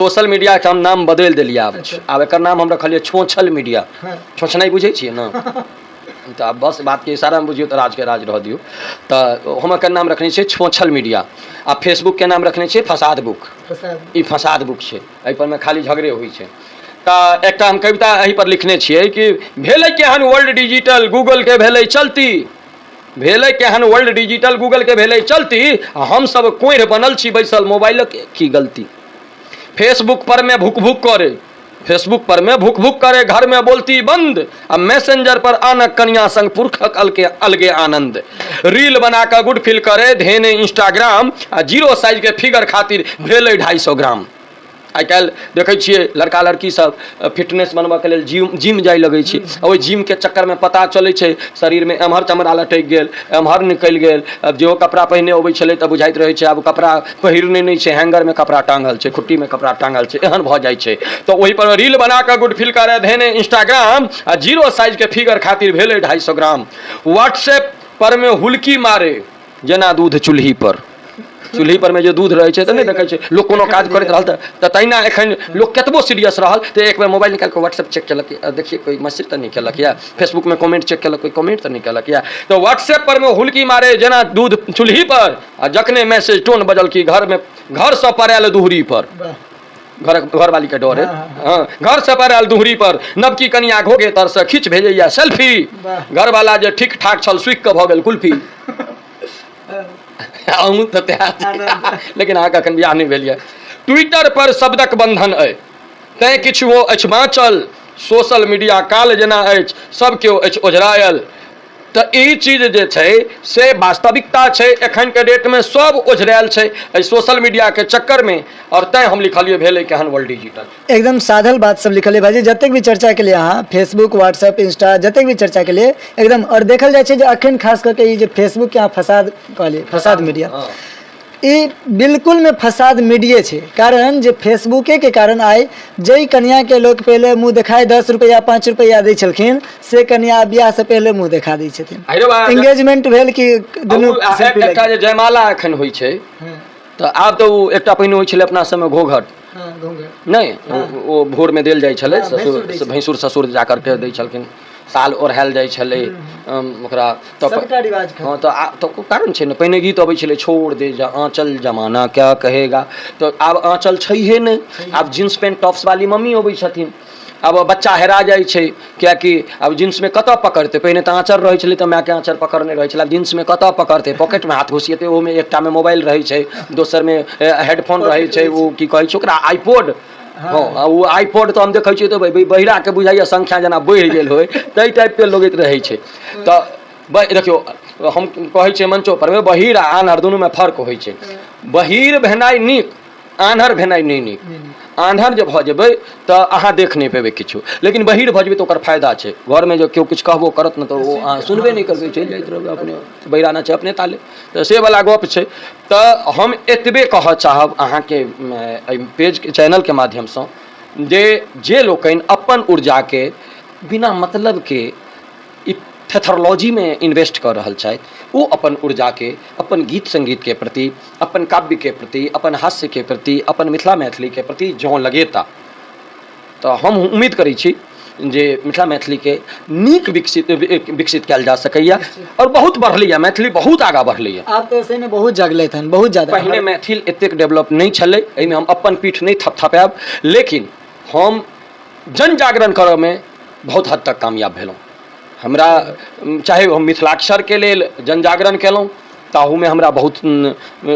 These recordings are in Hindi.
सोशल मीडिया के हम नाम बदल दिलिए अब एक नाम हम रखलिए छोछल मीडिया। छोछनाई बुझे छिए ना तो अब बस बात के इशारा में बुझियो तो राज के राज रह दियो। तो हम एक नाम रखने छे छोछल मीडिया आ फेसबुक के नाम रखने छे फसाद बुक। ई फसाद बुक छे एहि पर में खाली झगड़े होई छे। तो एक हम कविता एहि पर लिखने छिए कि भेलै केहन वर्ल्ड डिजिटल गूगल के भेलै चलती, भेलै केहन वर्ल्ड डिजिटल गूगल के भेलै चलती, हम सब कोढ़ बनल छी बैसल मोबाइल की गलती। फेसबुक पर में भुक भुक करे, फेसबुक पर में भुक भुक करे घर में बोलती बंद, अब मैसेंजर पर आनक कन्या संग पुरखक अलगे आनंद। रील बना कर गुड फील करे धेने इंस्टाग्राम, आ जीरो साइज के फिगर खातिर भेलै 250 ग्राम। आई काल देखे छिए लड़का लड़की सब फिटनेस बनबा के लेल जिम जाय लगे छै। ओहि जिम के चक्कर में पता चले छै शरीर में एम्हर चमड़ा लटक गेल एम्हर निकल गेल। अब जो कपड़ा पहिने अबै छलै तऽ बुझाइत रहे छै अब कपड़ा पहिरने नहीं छै, हैंगर में कपड़ा टांगल छै, खुट्टी में कपड़ा टांगल छै, एहन भ जाय छै। तो वही पर रील बना कर गुड फील करे धेने इंस्टाग्राम, आ जीरो साइज के फिगर खातिर भेलै 250 ग्राम। व्हाट्सएप पर में हुलकी मारे जेना दूध चूल्ही पर, चूल्ही पर में जो दूध रहे छै तो नहीं देखे छै लोग कोनो काज करैत रहल तो तहिना एखन लोग कतबो सीरियस रहल तो एक बार मोबाइल निकाल के व्हाट्सएप चेक केलक, देखिए कोई मैसेज तो नहीं केलक या फेसबुक में कमेंट चेक केलक, कोई कमेंट तो नहीं केलक या। तो व्हाट्सएप पर में हुलकी मारे जेना दूध चूल्ही पर, आ जखने मैसेज टोन बजल कि घर से पड़ायल दूहरी पर, घर वाली के डर है। हाँ, घर से पड़ायल दूहरी पर नवकी कनिया घोगे तर से खींच भेजैया सेल्फी, घर वाला जे ठीक ठाक छल सुख के भ गेल कुल्फी। लेकिन अहाँके एखन बियाह नहीं भेल। ट्विटर पर शब्दक बंधन अइ तैं किछु ओ अछि बाँचल, सोशल मीडिया काल जेना अछि सब केओ अछि ओझरायल। तो ई चीज जे छै से वास्तविकता छै, एखन के डेट में सब ओझरायल छै एहि सोशल मीडिया के चक्कर में। और तैं हम लिखलिए भेलै केहन वर्ल्ड डिजिटल। एकदम साधल बात सब लिखल है भाजी, जतेक भी चर्चा के लिए अहाँ फेसबुक व्हाट्सएप इंस्टा जतेक भी चर्चा के लिए एकदम। और देखल जाए छै जे अखन खास करके ई जे फेसबुक के अहाँ फसाद कहलिए फसाद मीडिया, ई बिल्कुल में फसाद मीडिये छै। कारण जे फेसबुके के कारण आइ जई कन्या के लोग पहले मुँह देखाए 10 रुपया 5 रुपया दै छलखिन से कन्या बियाह से पहले मुँह देखा दै छथिन। एंगेजमेंट भेल कि दुनू एकटा जे जयमाला एखन होइ छै तो आब तो एकटा पहिने होइ छलै अपना समय घोघट नहीं, वो भोर में देल जाइ छलै, ससुर भैंसुर ससुर जा करके दै छलखिन, साल ओढ़ायल जाइ छलै ओकरा। हाँ तो कारण छै ने पहिने गीत अबै छलै छोड़ दे आँचल जमाना क्या कहेगा, तो आब आँचल छैहे नहीं, आब जींस पैंट टॉप्स वाली मम्मी अबै छथिन। अब बच्चा हेरा जाइ छै कियाकि अब जींस में कतऽ पकड़ते, पहिने तऽ आँचर रहै छलै तऽ माय के आँचर पकड़ने रहै छलै, जींस में कतऽ पकड़ते, पॉकेट में हाथ घुसिएते, ओहिमे एकटा में मोबाइल रहै छै, दोसर में हेडफोन रहै छै, वो की कहै छै ओकरा आईपॉड। हाँ वो आईपॉड तो हम देखै छियै तो बहिरा के बुझाइए संख्या जेना बढ़ि गेल होय ताहि टाइप के लगैत रहै छै। तो देखियो हम कहै छियै मंचो पर में बहिर आ आन्हर दुनू में फर्क होइ छै। बहिर भेनाइ नीक, आन्हर भेनाइ नहीं नीक। आन्हर जे भऽ जेबै तऽ अहाँ देख नहीं पेबै किछु, लेकिन बहिर भऽ जेबै तऽ ओकर फायदा छै। घर में जो केओ किछु कहबो करत न तो वो अहाँ सुनबे नहीं करबै, चलि जाइत रहबै अपने, बहिराना छै अपने ताले। तो से वाला गप छै। तो हम एतबे कहऽ चाहब अहाँके पेज के चैनल के माध्यम से जे लोकनि अपन ऊर्जा के बिना मतलब के थेथरोलॉजी में इन्वेस्ट कर रहल छथि, वो अपन ऊर्जा के अपन गीत संगीत के प्रति, अपन काव्य के प्रति, अपन हास्य के प्रति, अपन मिथिला मैथिली के प्रति जँ लगेता तो हम उम्मीद करै छी जे मिथिला मैथिली के नीक विकसित कयल जा सकैया और बहुत बढ़लैया, मैथिली बहुत आगाँ बढ़लैया। आप तो ऐसे में बहुत जगलैत हन, बहुत ज्यादा। पहिने मैथिल एतेक डेवलप नहीं छलै, एहिमे हम अपन पीठ नहीं थपथपायब, लेकिन हम जन जागरण करऽ में बहुत हद तक कामयाब भेलहुँ। हमरा चाहे हम मिथिलाक्षर के लेल जन जागरण केलहुँ ताहू में हमरा बहुत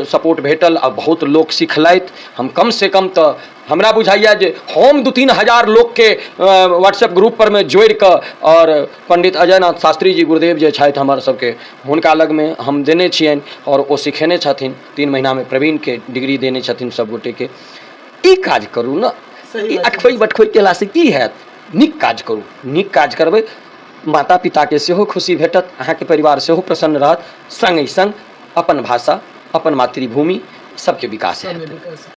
सपोर्ट भेटल आ बहुत लोग सिखलथि। हम कम से कम तो हमरा बुझाइए जे हम 2-3 हजार लोग के व्हाट्सएप ग्रुप पर में जोड़ कऽ और पंडित अजयनाथ शास्त्री जी गुरुदेव जे छथि हमर सबके, हुनका लग में हम देने छियनि और ओ सिखेने छथिन। 3 महीना में प्रवीण के डिग्री देने छथिन सब गोटे के। ई काज करू न, ई अठखोई बटखोई केला से की हैत, नीक काज करू, नीक काज करबै माता पिता के सेहो खुशी भेटत, अहाँके परिवार सेहो प्रसन्न रहत, संग अपन भाषा अपन मातृभूमि सबके विकास हैत।